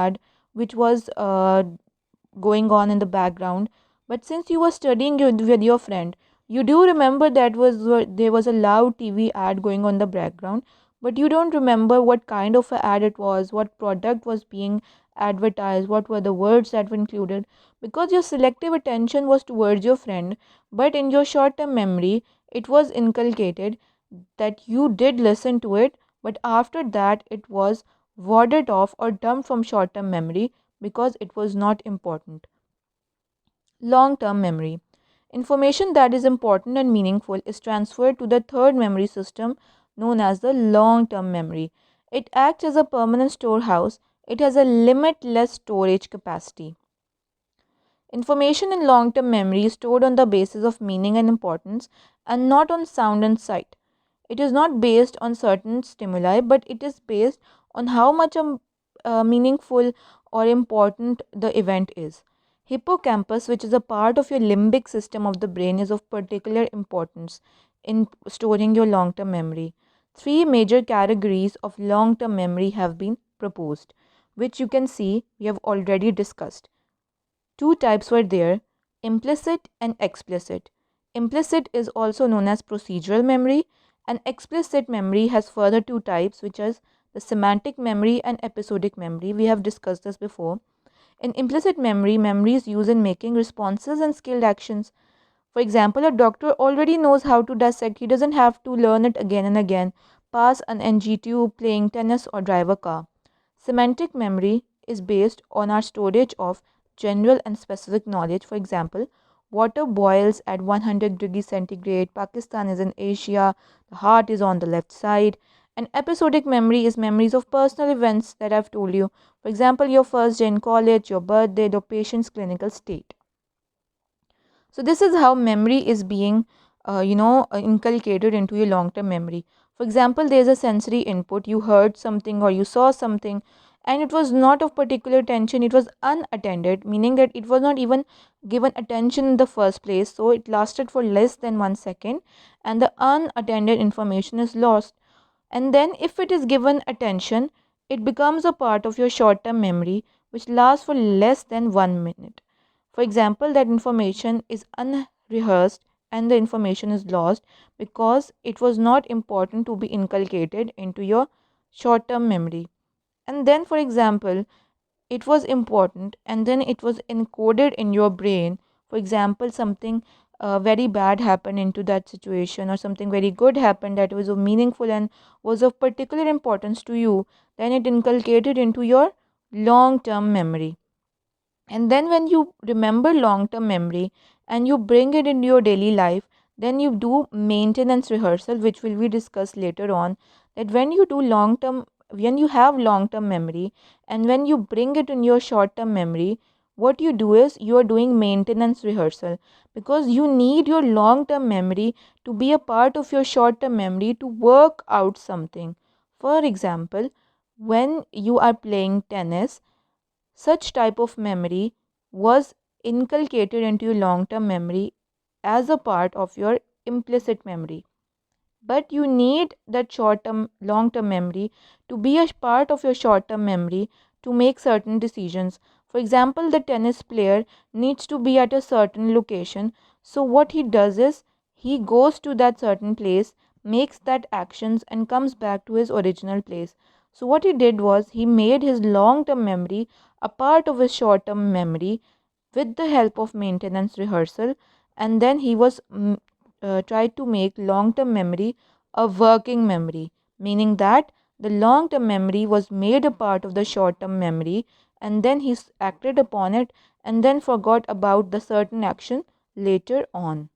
ad which was going on in the background. But since you were studying with your friend, you do remember that there was a loud TV ad going on the background, but you don't remember what kind of a ad it was, what product was being advertised, what were the words that were included, because your selective attention was towards your friend. But in your short term memory, it was inculcated that you did listen to it, but after that it was warded off or dumped from short term memory because it was not important. Long term memory. Information that is important and meaningful is transferred to the third memory system known as the long term memory. It acts as a permanent storehouse, it has a limitless storage capacity. Information in long term memory is stored on the basis of meaning and importance and not on sound and sight. It is not based on certain stimuli, but it is based on how much meaningful or important the event is. Hippocampus, which is a part of your limbic system of the brain, is of particular importance in storing your long term memory. Three major categories of long term memory have been proposed, which you can see we have already discussed. Two types were there: implicit and explicit. Implicit is also known as procedural memory, and explicit memory has further two types, which is the semantic memory and episodic memory. We have discussed this before. In implicit memory, memory is used in making responses and skilled actions. For example, a doctor already knows how to dissect, he doesn't have to learn it again and again, pass an NG tube, playing tennis, or drive a car. Semantic memory is based on our storage of general and specific knowledge. For example, water boils at 100 degrees centigrade, Pakistan is in Asia, the heart is on the left side. And episodic memory is memories of personal events that I've told you. For example, your first day in college, your birthday, the patient's clinical state. So this is how memory is being, inculcated into your long-term memory. For example, there's a sensory input. You heard something or you saw something, and it was not of particular attention. It was unattended, meaning that it was not even given attention in the first place. So it lasted for less than 1 second, and the unattended information is lost. And then, if it is given attention, it becomes a part of your short-term memory, which lasts for less than 1 minute. For example, that information is unrehearsed and the information is lost because it was not important to be inculcated into your short term memory. And then, for example, it was important and then it was encoded in your brain. For example, something very bad happened into that situation, or something very good happened that was meaningful and was of particular importance to you, then it inculcated into your long term memory. And then when you remember long term memory and you bring it into your daily life, then you do maintenance rehearsal, which will be discussed later on. That when you have long term memory and when you bring it in your short term memory, what you do is you are doing maintenance rehearsal, because you need your long term memory to be a part of your short term memory to work out something. For example, when you are playing tennis, such type of memory was inculcated into your long term memory as a part of your implicit memory. But you need that short term, long term memory to be a part of your short term memory to make certain decisions. For example, the tennis player needs to be at a certain location. So, what he does is he goes to that certain place, makes that actions, and comes back to his original place. So, what he did was he made his long term memory a part of his short term memory with the help of maintenance rehearsal, and then he was tried to make long term memory a working memory, meaning that the long term memory was made a part of the short term memory, and then he acted upon it and then forgot about the certain action later on.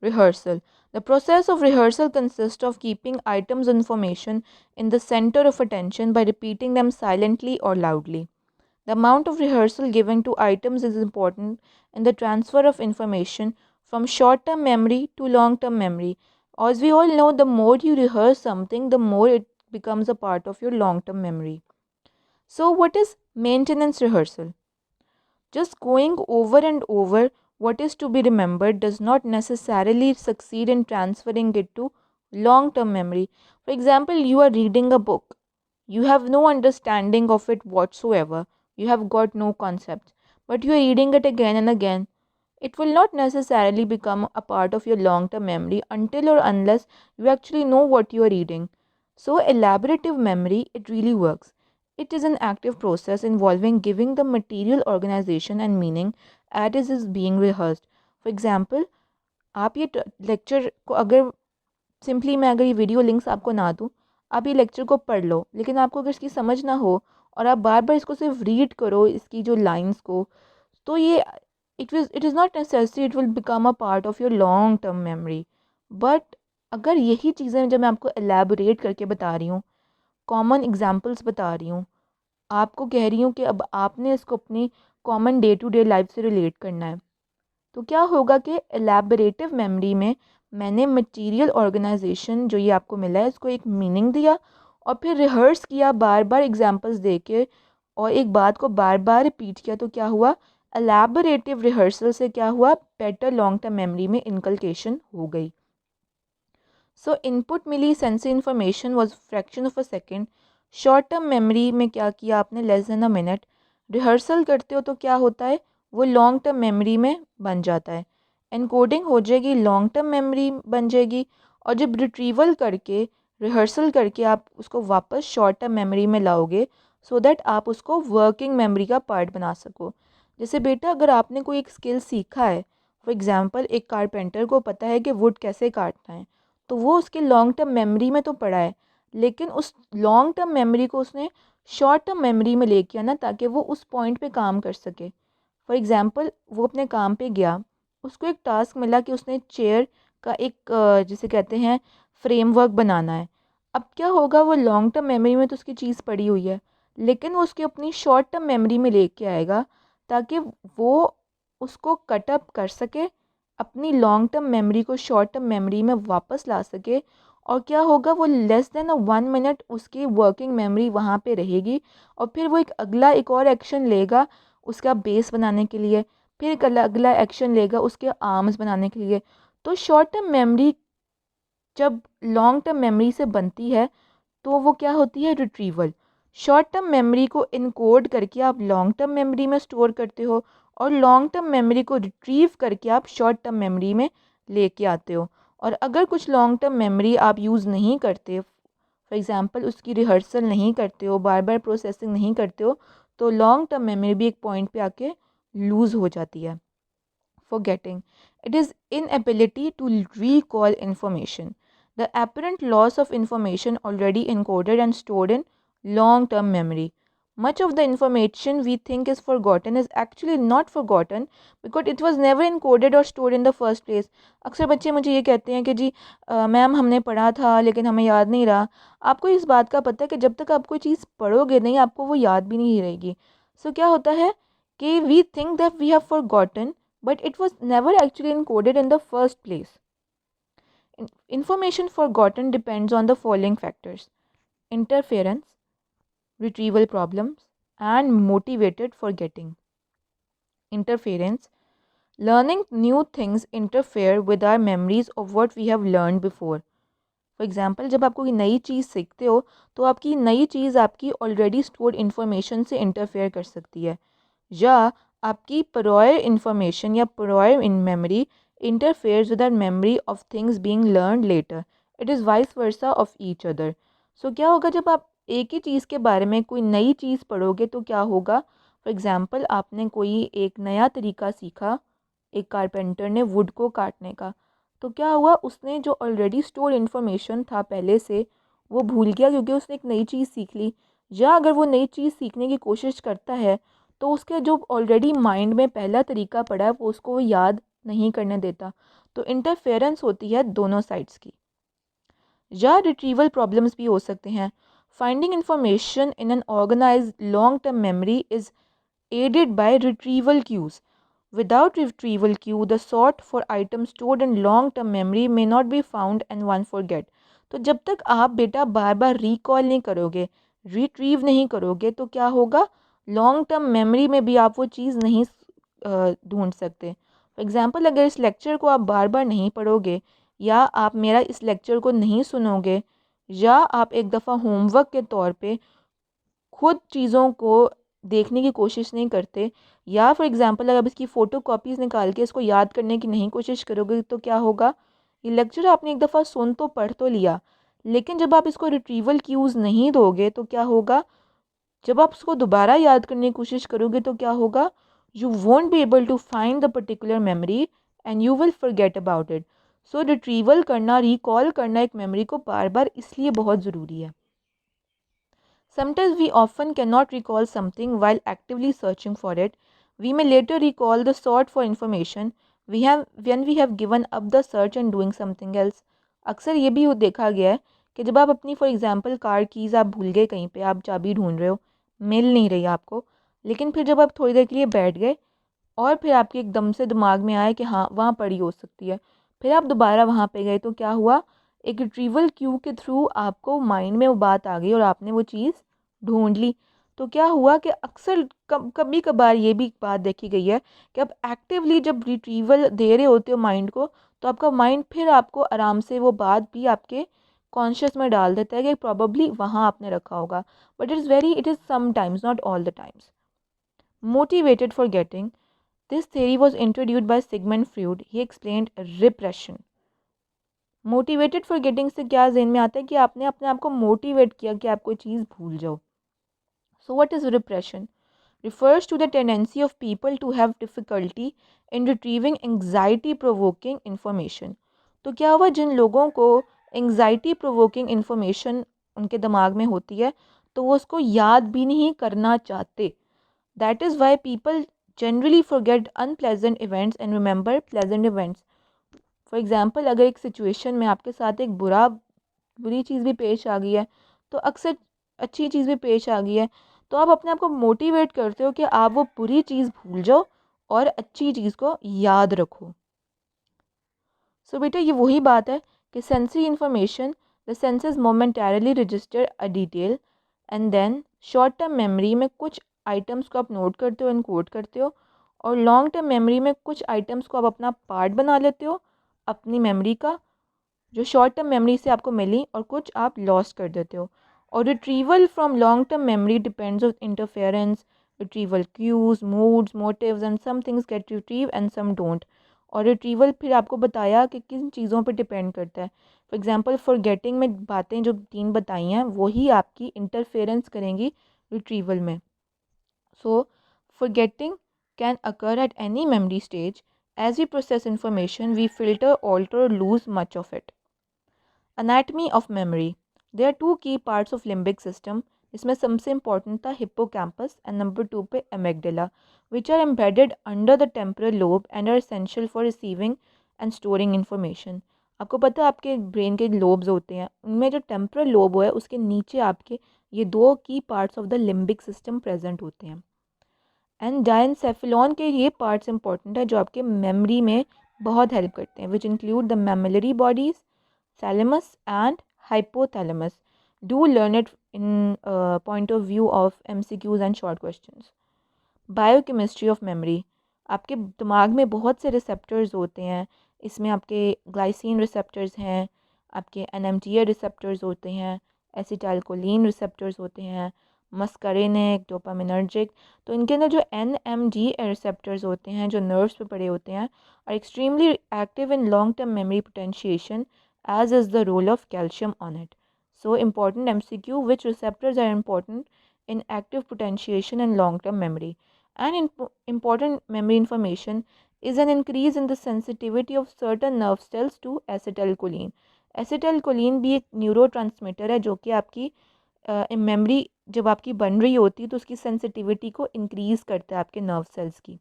Rehearsal. The process of rehearsal consists of keeping items of information in the center of attention by repeating them silently or loudly. The amount of rehearsal given to items is important in the transfer of information from short term memory to long term memory. As we all know, the more you rehearse something, the more it becomes a part of your long term memory. So, what is maintenance rehearsal? Just going over and over what is to be remembered does not necessarily succeed in transferring it to long term memory. For example, you are reading a book, You have no understanding of it whatsoever. You have got no concepts. But you are reading it again and again. It will not necessarily become a part of your long term memory until or unless you actually know what you are reading. So, elaborative memory, it really works. It is an active process involving giving the material organization and meaning as it is being rehearsed. For example, आप ये lecture को अगर simply मैं अगर ये video links आपको ना दूँ, आप ये लेक्चर को पढ़ लो, लेकिन आपको अगर इसकी समझ ना हो और आप बार बार इसको सिर्फ रीड करो इसकी जो लाइंस को, तो ये it is not necessary it will become a part of your long term memory. But अगर यही चीज़ें जब मैं आपको एलैबोरेट करके बता रही हूँ, कॉमन एग्जांपल्स बता रही हूँ, आपको कह रही हूँ कि अब आपने इसको अपनी common day to day life से रिलेट करना है, तो क्या होगा कि एलैबोरेटिव मेमोरी में मैंने मटेरियल ऑर्गेनाइजेशन जो ये आपको मिला है इसको एक मीनिंग दिया और फिर रिहर्स किया बार बार एग्जांपल्स दे के और एक बात को बार बार रिपीट किया, तो क्या हुआ, एलैबोरेटिव रिहर्सल से क्या हुआ, बेटर लॉन्ग टर्म मेमोरी में इनकलकेशन हो गई. सो इनपुट मिली sensory information was fraction of a second. Short term memory में क्या किया आपने, less than a minute. Rehearsal करते हो तो क्या होता है, वो लॉन्ग टर्म मेमोरी में बन जाता है, एनकोडिंग हो जाएगी, लॉन्ग टर्म मेमोरी बन जाएगी. और जब रिट्रीवल करके रिहर्सल करके आप उसको वापस शॉर्ट टर्म मेमोरी में लाओगे सो दैट आप उसको वर्किंग मेमोरी का पार्ट बना सको. जैसे बेटा अगर आपने कोई एक स्किल सीखा है, फॉर एग्जांपल एक कारपेंटर को पता है कि वुड कैसे काटना है, तो वो उसके लॉन्ग टर्म मेमोरी में तो पड़ा है, लेकिन उस लॉन्ग टर्म मेमोरी को उसने शॉर्ट टर्म मेमोरी में ले किया ना, ताकि वो उस पॉइंट पे काम कर सके. फॉर एग्जांपल वो अपने काम पे गया, उसको एक टास्क मिला कि उसने चेयर का एक जिसे कहते हैं फ्रेमवर्क बनाना है. अब क्या होगा, वो लॉन्ग टर्म मेमोरी में तो उसकी चीज़ पड़ी हुई है, लेकिन वो उसकी अपनी शॉर्ट टर्म मेमोरी में लेके आएगा ताकि वो उसको कट अप कर सके, अपनी लॉन्ग टर्म मेमोरी को शॉर्ट टर्म मेमोरी में वापस ला सके. और क्या होगा, वो लेस देन अ 1 मिनट उसकी वर्किंग मेमोरी वहाँ पे रहेगी और फिर वो एक और एक्शन लेगा उसका बेस बनाने के लिए, फिर एक अगला एक्शन लेगा उसके आर्म्स बनाने के लिए. तो शॉर्ट टर्म मेमोरी जब लॉन्ग टर्म मेमोरी से बनती है तो वो क्या होती है, रिट्रीवल. शॉर्ट टर्म मेमोरी को इनकोड करके आप लॉन्ग टर्म मेमोरी में स्टोर करते हो और लॉन्ग टर्म मेमोरी को रिट्रीव करके आप शॉर्ट टर्म मेमोरी में लेके आते हो. और अगर कुछ लॉन्ग टर्म मेमोरी आप यूज़ नहीं करते, फॉर एग्ज़ाम्पल उसकी रिहर्सल नहीं करते हो, बार बार प्रोसेसिंग नहीं करते हो, तो लॉन्ग टर्म मेमोरी भी एक पॉइंट पे आके लूज़ हो जाती है. Forgetting. It is inability to recall information. The apparent loss of information already encoded and stored in long term memory. Much of the information we think is forgotten is actually not forgotten because it was never encoded or stored in the first place. अक्सर बच्चे मुझे ये कहते हैं कि जी ma'am हमने पढ़ा था लेकिन हमें याद नहीं रहा. आपको इस बात का पता है कि जब तक आप कोई चीज़ पढ़ोगे नहीं आपको वो याद भी नहीं रहेगी. सो क्या होता है कि we think that we have forgotten but it was never actually encoded in the first place. Information forgotten depends on the following factors: interference, retrieval problems, and motivated forgetting. Interference. Learning new things interfere with our memories of what we have learned before. For example जब आप कोई नई चीज़ सीखते हो तो आपकी नई चीज़ आपकी ऑलरेडी स्टोर्ड इन्फॉर्मेशन से इंटरफेयर कर सकती है, या आपकी प्रायर इन्फॉर्मेशन या prior in memory interferes with our memory of things being learn later. It is vice versa of each other. So क्या होगा, जब आप एक ही चीज़ के बारे में कोई नई चीज़ पढ़ोगे तो क्या होगा, फॉर एग्ज़ाम्पल आपने कोई एक नया तरीका सीखा, एक कारपेंटर ने वुड को काटने का, तो क्या हुआ, उसने जो ऑलरेडी स्टोर इन्फॉर्मेशन था पहले से वो भूल गया क्योंकि उसने एक नई चीज़ सीख ली. या अगर वो नई चीज़ सीखने की कोशिश करता है तो उसके जो ऑलरेडी माइंड में पहला तरीका पड़ा है वो उसको वो याद नहीं करने देता. तो इंटरफेरेंस होती है दोनों साइड्स की. या रिट्रीवल प्रॉब्लम्स भी हो सकते हैं. Finding information in an organised long term memory is aided by retrieval cues. Without retrieval cue, the sort for items stored in long-term memory may not be found and one forget. तो जब तक आप बेटा बार बार recall नहीं करोगे, retrieve नहीं करोगे, तो क्या होगा, लॉन्ग टर्म मेमोरी में भी आप वो चीज़ नहीं ढूंढ सकते. फॉर एग्ज़ाम्पल अगर इस लेक्चर को आप बार बार नहीं पढ़ोगे या आप मेरा इस लेक्चर को नहीं सुनोगे या आप एक दफ़ा होमवर्क के तौर पे खुद चीज़ों को देखने की कोशिश नहीं करते, या फॉर एग्ज़ाम्पल अगर आप इसकी फ़ोटो कॉपीज़ निकाल के इसको याद करने की नहीं कोशिश करोगे तो क्या होगा, ये लेक्चर आपने एक दफ़ा सुन तो पढ़ तो लिया, लेकिन जब आप इसको रिट्रीवल क्यूज़ नहीं दोगे तो क्या होगा, जब आप उसको दोबारा याद करने की कोशिश करोगे तो क्या होगा, you won't be able to find the particular memory and you will forget about it. So retrieval करना, रिकॉल करना एक मेमोरी को बार बार इसलिए बहुत ज़रूरी है। Sometimes we often cannot recall something while actively searching for it. We may later recall the sort for information we have when we have given up the search and doing something else. अक्सर ये भी देखा गया है कि जब आप अपनी फॉर एग्जांपल कार कीज़ आप भूल गए, कहीं पे आप चाबी ढूंढ रहे हो, मिल नहीं रही आपको, लेकिन फिर जब आप थोड़ी देर के लिए बैठ गए और फिर आपके एकदम से दिमाग में आया कि हाँ वहाँ पड़ी हो सकती है, फिर आप दोबारा वहाँ पे गए तो क्या हुआ, एक रिट्रीवल क्यू के थ्रू आपको माइंड में वो बात आ गई और आपने वो चीज़ ढूंढ ली। तो क्या हुआ कि अक्सर कभी कभार ये भी बात देखी गई है कि आप एक्टिवली जब रिट्रीवल दे रहे होते हो माइंड को, तो आपका माइंड फिर आपको आराम से वो बात भी आपके कॉन्शियस में डाल देता है कि प्रॉबेबली वहाँ आपने रखा होगा, but it is sometimes, not all the times. Motivated for getting, this theory was introduced by Sigmund Freud. He explained repression. Motivated for getting से क्या जेन में आता है कि आपने अपने आप को मोटिवेट किया कि आप कोई चीज़ भूल जाओ। So what is repression? Refers to the tendency of people to have difficulty in retrieving anxiety provoking information. तो क्या हुआ, जिन लोगों को एंग्जाइटी प्रोवोकिंग इन्फॉर्मेशन उनके दिमाग में होती है तो वो उसको याद भी नहीं करना चाहते। That is why people generally forget unpleasant events and remember pleasant events. For example अगर एक सिचुएशन में आपके साथ एक बुरी चीज़ भी पेश आ गई है, तो अक्सर अच्छी चीज़ भी पेश आ गई है, तो आप अपने आप को मोटिवेट करते हो कि आप वो बुरी चीज़ भूल जाओ और अच्छी चीज़ को याद रखो। सो बेटा ये वही बात है कि sensory information, the senses momentarily register a detail and then short term memory में कुछ आइटम्स को आप नोट करते हो, इनकोड करते हो, और लॉन्ग टर्म मेमोरी में कुछ आइटम्स को आप अपना पार्ट बना लेते हो अपनी मेमोरी का, जो शॉर्ट टर्म मेमोरी से आपको मिली, और कुछ आप लॉस कर देते हो। और retrieval from long term memory depends on interference, retrieval cues, moods, motives and some things get retrieve and some don't. और रिट्रीवल फिर आपको बताया कि किन चीज़ों पर डिपेंड करता है। फॉर एग्जांपल फॉरगेटिंग में बातें जो 3 बताई हैं वही आपकी इंटरफेरेंस करेंगी रिट्रीवल में। So forgetting can occur at any memory stage. As we process information, we filter, alter, or lose much of it. Anatomy of memory. There are 2 key parts of limbic system. इसमें सबसे important था hippocampus and number 2 पे amygdala, which are embedded under the temporal lobe and are essential for receiving and storing information. आपको पता है आपके brain के lobes होते हैं, उनमें जो टेम्पोरल लोब है उसके नीचे आपके ये 2 की parts of the limbic system present होते हैं। एंड डायनसेफेलॉन के ये पार्ट्स इंपॉर्टेंट है जो आपके मेमोरी में बहुत हेल्प करते हैं, which include the memory bodies, thalamus and hypothalamus. Do learn it in point of view of MCQs and short questions. Biochemistry of memory. आपके दिमाग में बहुत से रिसेप्टर्स होते हैं, इसमें आपके ग्लाइसिन रिसेप्टर्स हैं, आपके NMDA रिसेप्टर्स होते हैं, एसिटाइलकोलिन रिसेप्टर्स होते हैं, मस्करेनिक, डोपामिनर्जिक। तो इनके अंदर जो NMDA रिसेप्टर्स होते हैं जो नर्व्स पे पड़े होते हैं, और extremely active in long term memory potentiation as is the role of calcium on it. So important MCQ, which receptors are important in active potentiation and long-term memory. And important memory information is an increase in the sensitivity of certain nerve cells to acetylcholine. Acetylcholine भी एक neurotransmitter है जो कि आपकी memory जब आपकी बन रही होती है तो उसकी सेंसिटिविटी को इंक्रीज़ करता है आपके नर्व सेल्स की।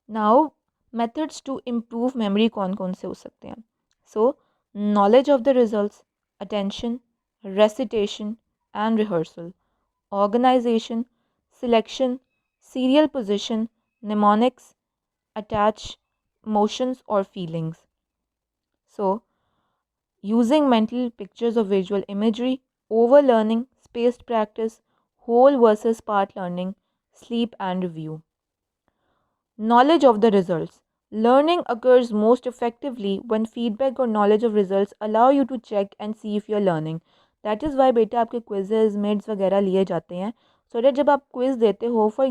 Now methods to improve memory कौन कौन से हो सकते हैं? So knowledge of the results, attention, recitation and rehearsal, organization, selection, serial position, mnemonics, attach motions or feelings. So, using mental pictures of visual imagery, overlearning, spaced practice, whole versus part learning, sleep and review. Knowledge of the results. Learning occurs most effectively when feedback or knowledge of results allow you to check and see if you're learning. That is why बेटा आपके quizzes midst वगैरह लिए जाते हैं, so that जब आप quiz देते हो, फॉर